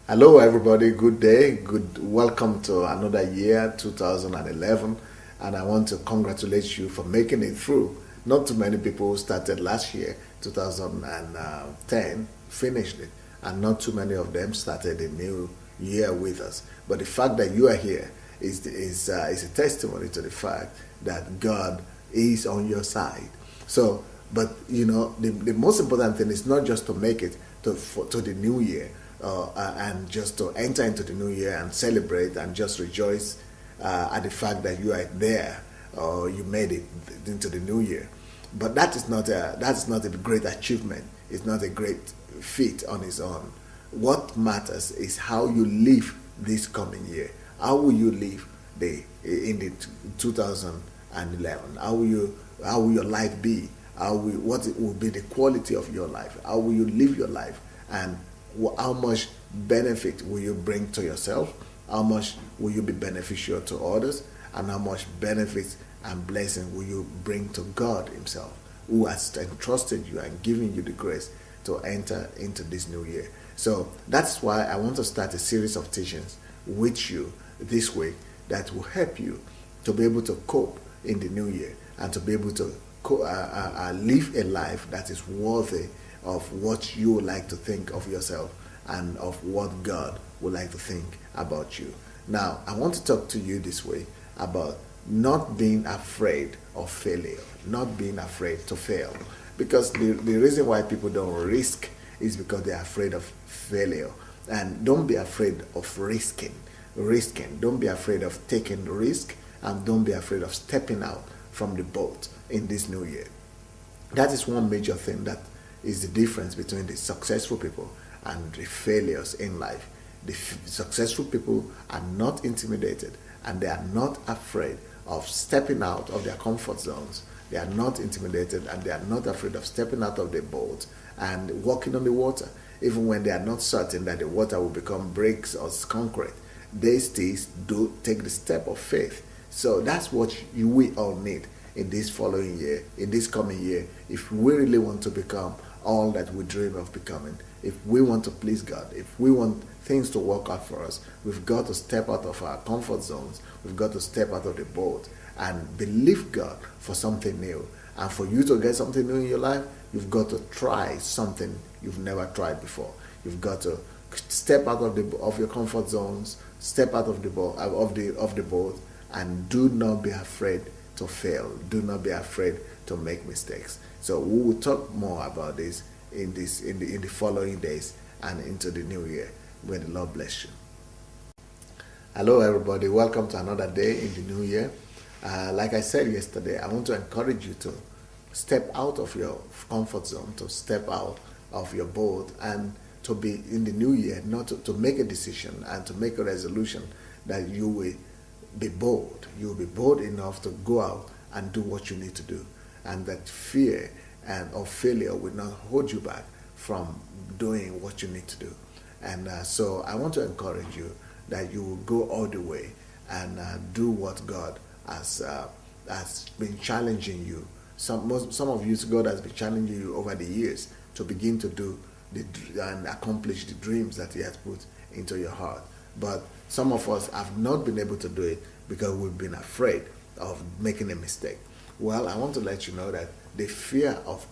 Hello, everybody. Good day. Good welcome to another year, 2011. And I want to congratulate you for making it through. Not too many people started last year, 2010, finished it, and not too many of them started a new year with us. But the fact that you are here is a testimony to the fact that God is on your side. So, but the most important thing is not just to make it to the new year, and just to enter into the new year and celebrate and just rejoice at the fact that you are there or you made it into the new year. But that's not a great achievement. It's not a great feat on its own. What matters is how you live this coming year. How will you live in the 2011? How will your life be? What will be the quality of your life? How will you live your life? And how much benefit will you bring to yourself? How much will you be beneficial to others? And how much benefit and blessing will you bring to God Himself, who has entrusted you and given you the grace to enter into this new year? So that's why I want to start a series of teachings with you this week that will help you to be able to cope in the new year and to be able to live a life that is worthy of what you would like to think of yourself and of what God would like to think about you. Now, I want to talk to you this way about not being afraid of failure, not being afraid to fail. Because the reason why people don't risk is because they're afraid of failure. And don't be afraid of risking. Don't be afraid of taking the risk, and don't be afraid of stepping out from the boat in this new year. That is one major thing that is the difference between the successful people and the failures in life. The successful people are not intimidated, and they are not afraid of stepping out of their comfort zones. They are not intimidated, and they are not afraid of stepping out of the boat and walking on the water, even when they are not certain that the water will become bricks or concrete. They still do take the step of faith. So that's what we all need in this following year, in this coming year, if we really want to become all that we dream of becoming. If we want to please God, if we want things to work out for us, we've got to step out of our comfort zones. We've got to step out of the boat and believe God for something new. And for you to get something new in your life, you've got to try something you've never tried before. You've got to step out of your comfort zones, step out of the boat, and do not be afraid to fail. Do not be afraid to make mistakes. So we will talk more about this in the following days and into the new year. May the Lord bless you. Hello, everybody. Welcome to another day in the new year. Like I said yesterday, I want to encourage you to step out of your comfort zone, to step out of your boat, and to be in the new year, not to make a decision and to make a resolution that you will be bold. You will be bold enough to go out and do what you need to do, and that fear of failure will not hold you back from doing what you need to do. And so I want to encourage you that you will go all the way and do what God has been challenging you. Some of you, God has been challenging you over the years to begin to do and accomplish the dreams that He has put into your heart. But some of us have not been able to do it because we've been afraid of making a mistake. Well, I want to let you know that the fear of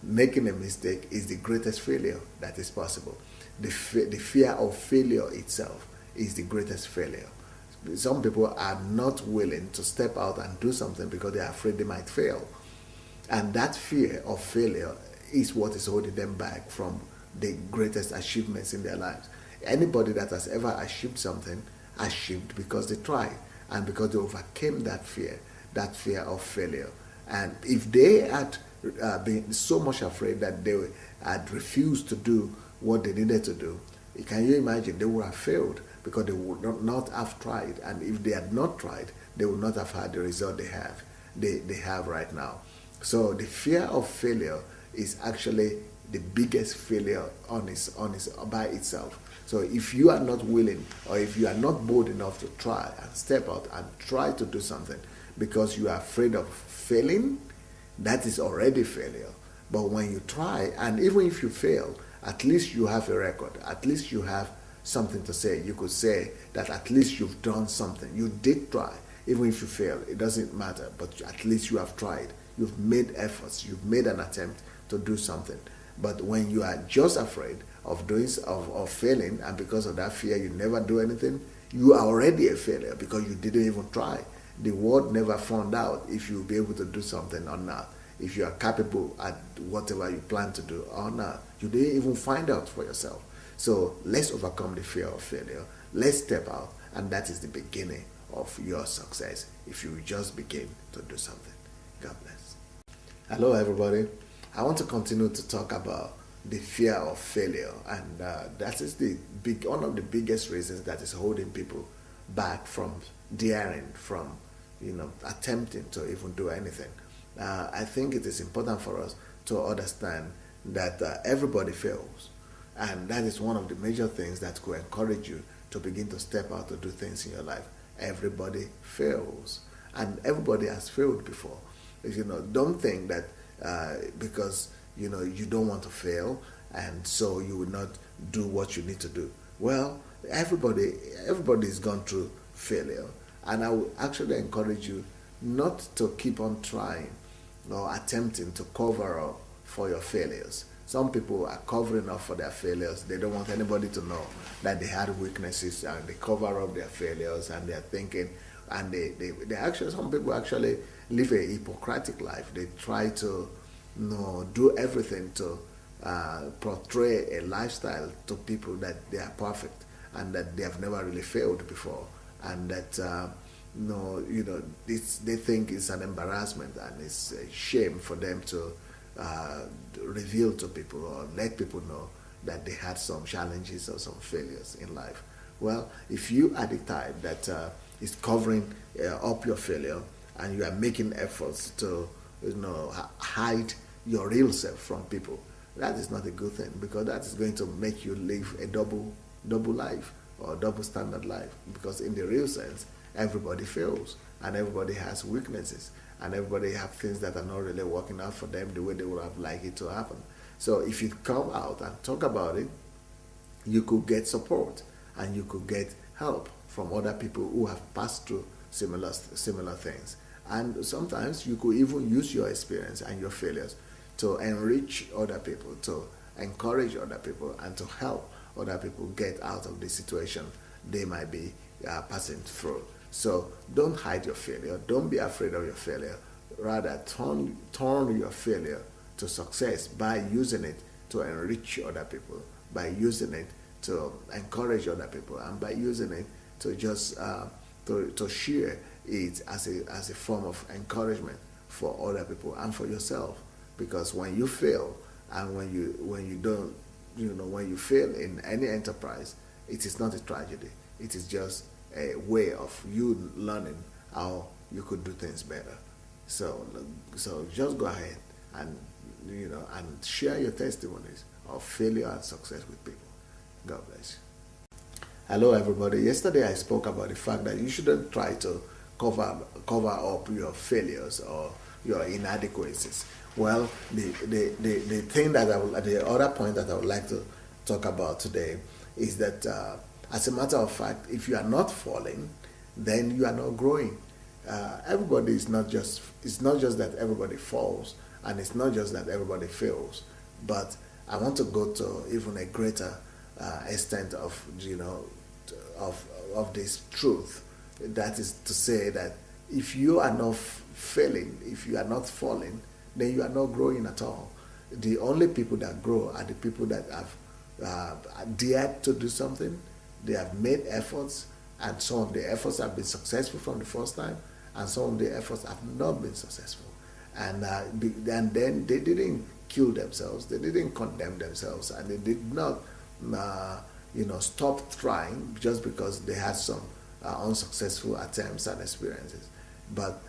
making a mistake is the greatest failure that is possible. The fear of failure itself is the greatest failure. Some people are not willing to step out and do something because they are afraid they might fail. And that fear of failure is what is holding them back from the greatest achievements in their lives. Anybody that has ever achieved something, achieved because they tried and because they overcame that fear of failure. And if they had been so much afraid that they had refused to do what they needed to do, can you imagine? They would have failed because they would not have tried. And if they had not tried, they would not have had the result they have right now. So the fear of failure is actually the biggest failure by itself. So if you are not willing, or if you are not bold enough to try and step out and try to do something because you are afraid of failing, that is already failure. But when you try, and even if you fail, at least you have a record. At least you have something to say. You could say that at least you've done something. You did try. Even if you fail, it doesn't matter, but at least you have tried. You've made efforts. You've made an attempt to do something. But when you are just afraid of failing, and because of that fear you never do anything, you are already a failure because you didn't even try. The world never found out if you'll be able to do something or not, if you are capable at whatever you plan to do or not. You didn't even find out for yourself. So let's overcome the fear of failure. Let's step out, and that is the beginning of your success if you just begin to do something. God bless. Hello everybody. I want to continue to talk about the fear of failure, and that is one of the biggest reasons that is holding people back from daring, from attempting to even do anything. I think it is important for us to understand that everybody fails, and that is one of the major things that could encourage you to begin to step out to do things in your life. Everybody fails, and everybody has failed before. Don't think that because you don't want to fail, and so you will not do what you need to do. Well, everybody's gone through failure, and I would actually encourage you not to keep on trying or attempting to cover up for your failures. Some people are covering up for their failures. They don't want anybody to know that they had weaknesses, and they cover up their failures, and they're thinking, and they actually, some people actually live a Hippocratic life. They try to do everything to portray a lifestyle to people that they are perfect and that they have never really failed before, and that they think it's an embarrassment and it's a shame for them to reveal to people or let people know that they had some challenges or some failures in life. Well, if you are the type that is covering up your failure, and you are making efforts to hide your real self from people, that is not a good thing, because that is going to make you live a double life or double standard life. Because in the real sense, everybody fails, and everybody has weaknesses, and everybody have things that are not really working out for them the way they would have liked it to happen. So if you come out and talk about it, you could get support, and you could get help from other people who have passed through similar things. And sometimes you could even use your experience and your failures to enrich other people, to encourage other people, and to help other people get out of the situation they might be passing through. So don't hide your failure. Don't be afraid of your failure. Rather, turn your failure to success by using it to enrich other people, by using it to encourage other people, and by using it to just to share it as a form of encouragement for other people and for yourself. Because when you fail, and when you fail in any enterprise, it is not a tragedy. It is just a way of you learning how you could do things better. So just go ahead and and share your testimonies of failure and success with people. God bless you. Hello everybody. Yesterday I spoke about the fact that you shouldn't try to cover up your failures or your inadequacies. Well, the thing that the other point that I would like to talk about today is that as a matter of fact, if you are not falling, then you are not growing. Everybody is not just, it's not just that everybody falls, and it's not just that everybody fails, but I want to go to even a greater extent of this truth. That is to say that if you are not failing, if you are not falling, then you are not growing at all. The only people that grow are the people that have dared to do something. They have made efforts, and some of the efforts have been successful from the first time, and some of the efforts have not been successful. And then they didn't kill themselves, they didn't condemn themselves, and they did not stop trying just because they had some unsuccessful attempts and experiences. But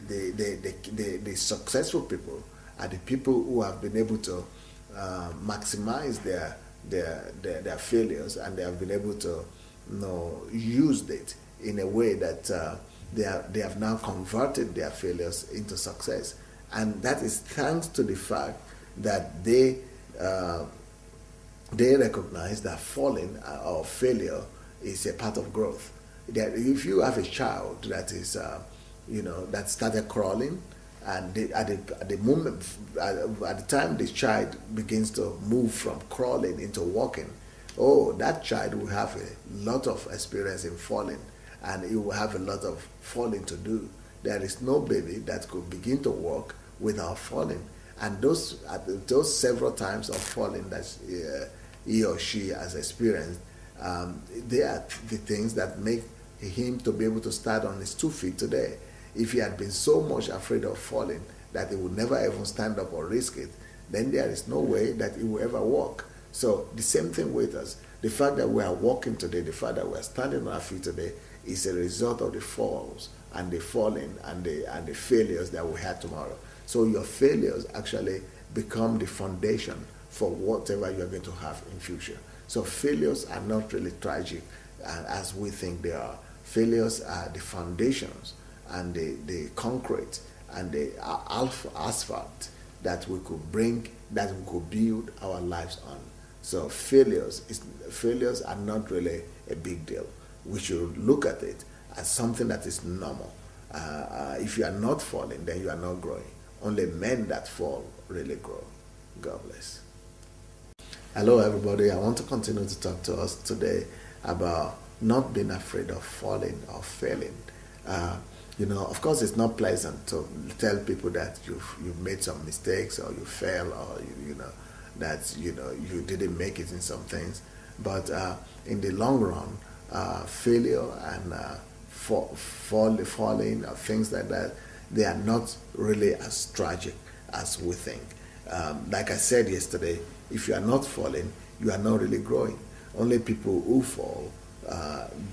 the successful people are the people who have been able to maximize their failures, and they have been able to use it in a way that they have now converted their failures into success. And that is thanks to the fact that they they recognize that falling or failure is a part of growth. That if you have a child that is, that started crawling, and at the moment, at the time the child begins to move from crawling into walking, oh, that child will have a lot of experience in falling, and he will have a lot of falling to do. There is no baby that could begin to walk without falling, and those several times of falling that he or she has experienced, they are the things that make him to be able to stand on his 2 feet today. If he had been so much afraid of falling that he would never even stand up or risk it, then there is no way that he will ever walk. So the same thing with us. The fact that we are walking today, the fact that we are standing on our feet today, is a result of the falls and the falling and the failures that we had tomorrow. So your failures actually become the foundation for whatever you're going to have in future. So failures are not really tragic as we think they are. Failures are the foundations and the concrete and the asphalt that we could build our lives on. So failures are not really a big deal. We should look at it as something that is normal. If you are not falling, then you are not growing. Only men that fall really grow. God bless. Hello everybody, I want to continue to talk to us today about not being afraid of falling or failing. Of course it's not pleasant to tell people that you've made some mistakes or you fail or that you didn't make it in some things, but in the long run, failure and falling or things like that, they are not really as tragic as we think. Like I said yesterday, if you are not falling, you are not really growing. Only people who fall,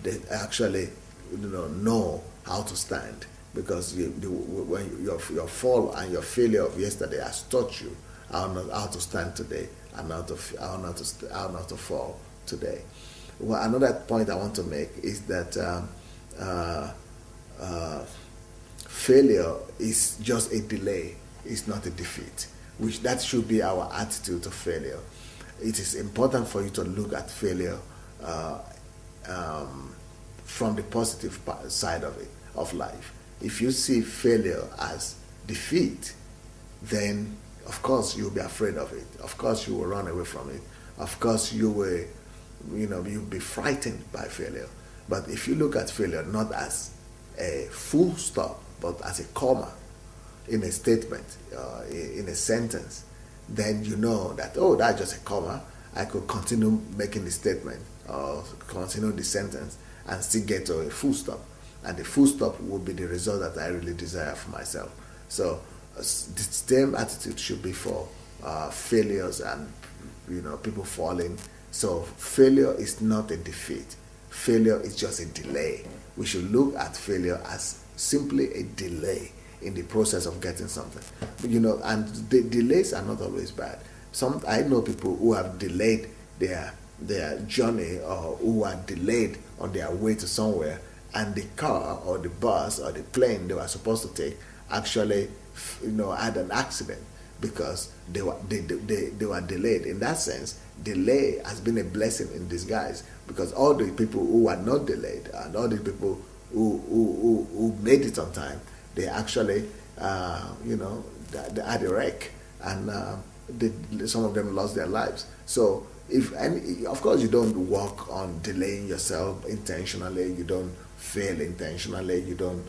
they actually know how to stand, because when your fall and your failure of yesterday has taught you how to stand today and how not to fall today. Well, another point I want to make is that failure is just a delay, it's not a defeat. That should be our attitude to failure. It is important for you to look at failure from the positive side of life. If you see failure as defeat, then of course you'll be afraid of it. Of course you will run away from it. Of course you'll be frightened by failure. But if you look at failure not as a full stop, but as a comma in a statement, in a sentence, then you know that, oh, that's just a comma. I could continue making the statement or continue the sentence and still get to a full stop. And the full stop will be the result that I really desire for myself. So the same attitude should be for failures and people falling. So failure is not a defeat. Failure is just a delay. We should look at failure as simply a delay in the process of getting something. And the delays are not always bad. I know people who have delayed their journey, or who are delayed on their way to somewhere, and the car or the bus or the plane they were supposed to take actually had an accident because they were delayed. In that sense, delay has been a blessing in disguise, because all the people who are not delayed and all the people who made it on time, they actually they had a wreck, and some of them lost their lives. So of course you don't work on delaying yourself intentionally, you don't fail intentionally, you don't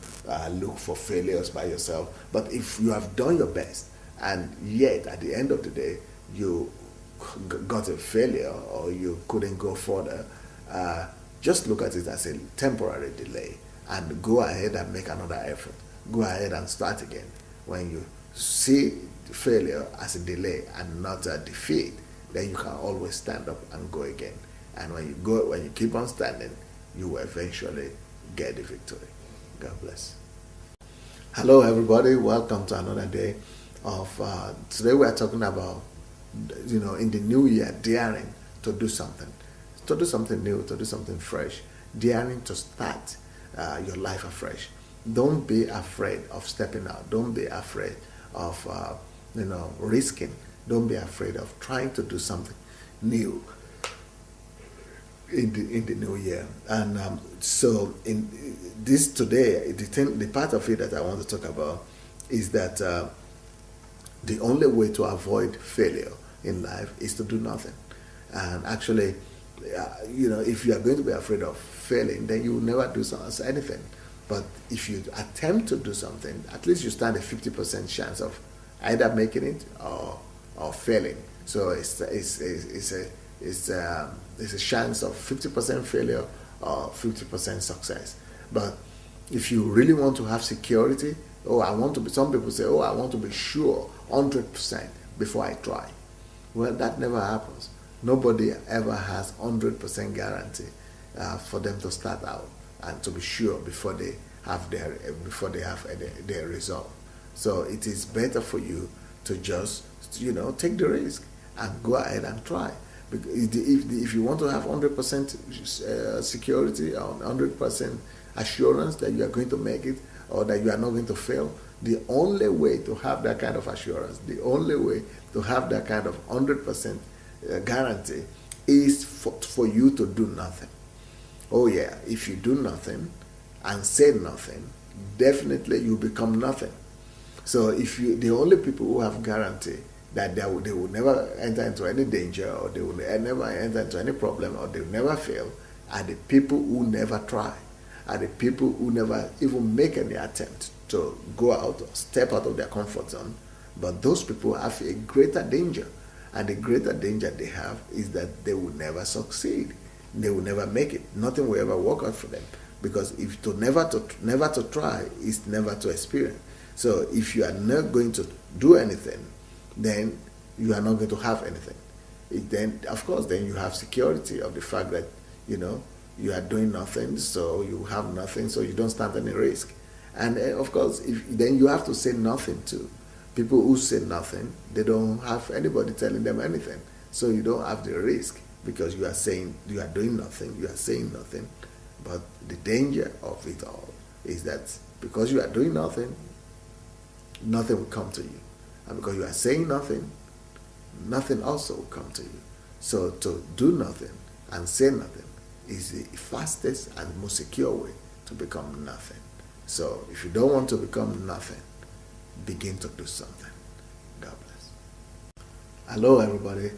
look for failures by yourself. But if you have done your best and yet at the end of the day you got a failure or you couldn't go further, just look at it as a temporary delay and go ahead and make another effort. Go ahead and start again. When you see failure as a delay and not a defeat, then you can always stand up and go again. And when you keep on standing, you will eventually get the victory. God bless. Hello everybody, welcome to another day of today we are talking about in the new year, daring to do something new, to do something fresh, daring to start your life afresh. Don't be afraid of stepping out. Don't be afraid of risking. Don't be afraid of trying to do something new. in the new year. And so in this today, the part of it that I want to talk about is that the only way to avoid failure in life is to do nothing. And actually, if you are going to be afraid of failing, then you will never do anything. But if you attempt to do something, at least you stand a 50% chance of either making it or failing. So it's a chance of 50% failure or 50% success. But if you really want to have security, some people say, I want to be sure 100% before I try. Well, that never happens. Nobody ever has 100% guarantee for them to start out and to be sure before they have their result. So it is better for you to just take the risk and go ahead and try. Because if you want to have 100% security or 100% assurance that you are going to make it or that you are not going to fail, the only way to have that kind of assurance, the only way to have that kind of 100% guarantee is for you to do nothing. Oh yeah, if you do nothing and say nothing, definitely you become nothing. So the only people who have guarantee that they will never enter into any danger or they will never enter into any problem or they will never fail are the people who never try, are the people who never even make any attempt to go out or step out of their comfort zone. But those people have a greater danger, and the greater danger they have is that they will never succeed. They will never make it. Nothing will ever work out for them, because if never to try is never to experience. So if you are not going to do anything, then you are not going to have anything. Then you have security of the fact that you are doing nothing, so you have nothing, so you don't stand any risk. And of course, then you have to say nothing too. People who say nothing, they don't have anybody telling them anything, so you don't have the risk, because you are doing nothing, you are saying nothing. But the danger of it all is that because you are doing nothing, nothing will come to you. And because you are saying nothing, nothing also will come to you. So to do nothing and say nothing is the fastest and most secure way to become nothing. So if you don't want to become nothing, begin to do something. God bless. Hello everybody.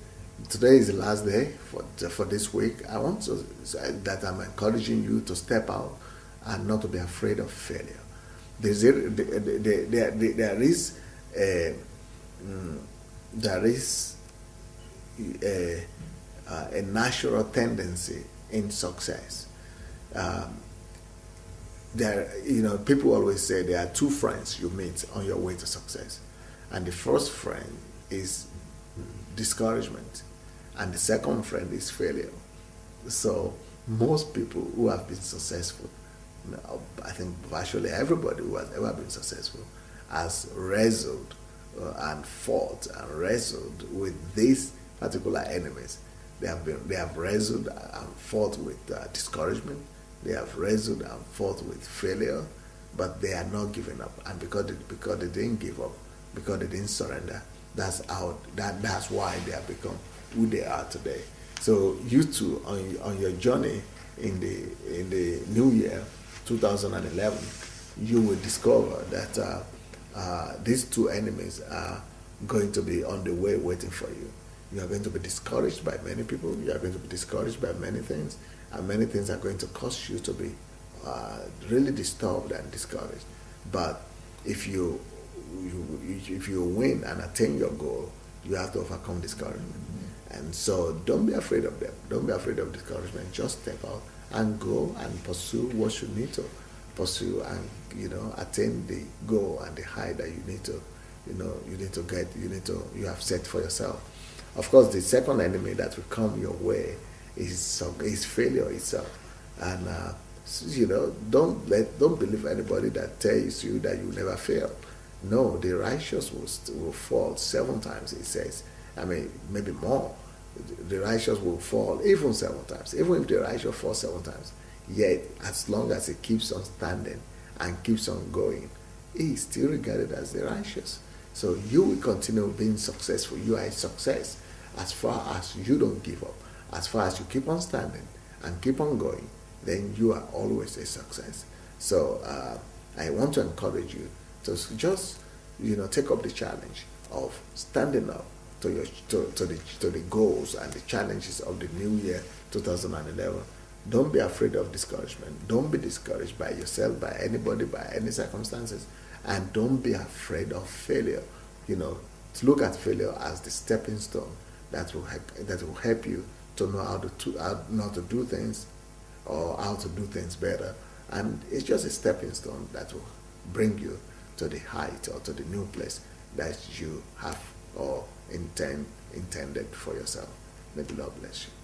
Today is the last day for this week. I want to say that I'm encouraging you to step out and not to be afraid of failure. There is a natural tendency in success. People always say there are two friends you meet on your way to success, and the first friend is discouragement, and the second friend is failure. So most people who have been successful, I think virtually everybody who has ever been successful, has wrestled and fought and wrestled with these particular enemies. They have wrestled and fought with discouragement. They have wrestled and fought with failure, but they are not giving up. And because they didn't give up, because they didn't surrender, that's why they have become who they are today. So you too, on your journey in the new year 2011, you will discover that these two enemies are going to be on the way waiting for you. You are going to be discouraged by many people. You are going to be discouraged by many things, and many things are going to cause you to be really disturbed and discouraged. But if you win and attain your goal, you have to overcome discouragement. And so don't be afraid of them. Don't be afraid of discouragement. Just step out and go and pursue what you need to pursue, and attain the goal and the high that you need to you have set for yourself. Of course, the second enemy that will come your way is failure itself. And don't believe anybody that tells you that you never fail. No, the righteous will fall 7 times, it says. I mean, maybe more. The righteous will fall even 7 times. Even if the righteous falls 7 times, yet as long as he keeps on standing and keeps on going, he is still regarded as the righteous. So you will continue being successful. You are a success as far as you don't give up, as far as you keep on standing, and keep on going, then you are always a success. So I want to encourage you to just, take up the challenge of standing up to the goals and the challenges of the new year 2011. Don't be afraid of discouragement. Don't be discouraged by yourself, by anybody, by any circumstances, and don't be afraid of failure. To look at failure as the stepping stone that will help you to know how to do things, or how to do things better. And it's just a stepping stone that will bring you to the height or to the new place that you have or intended for yourself. May the Lord bless you.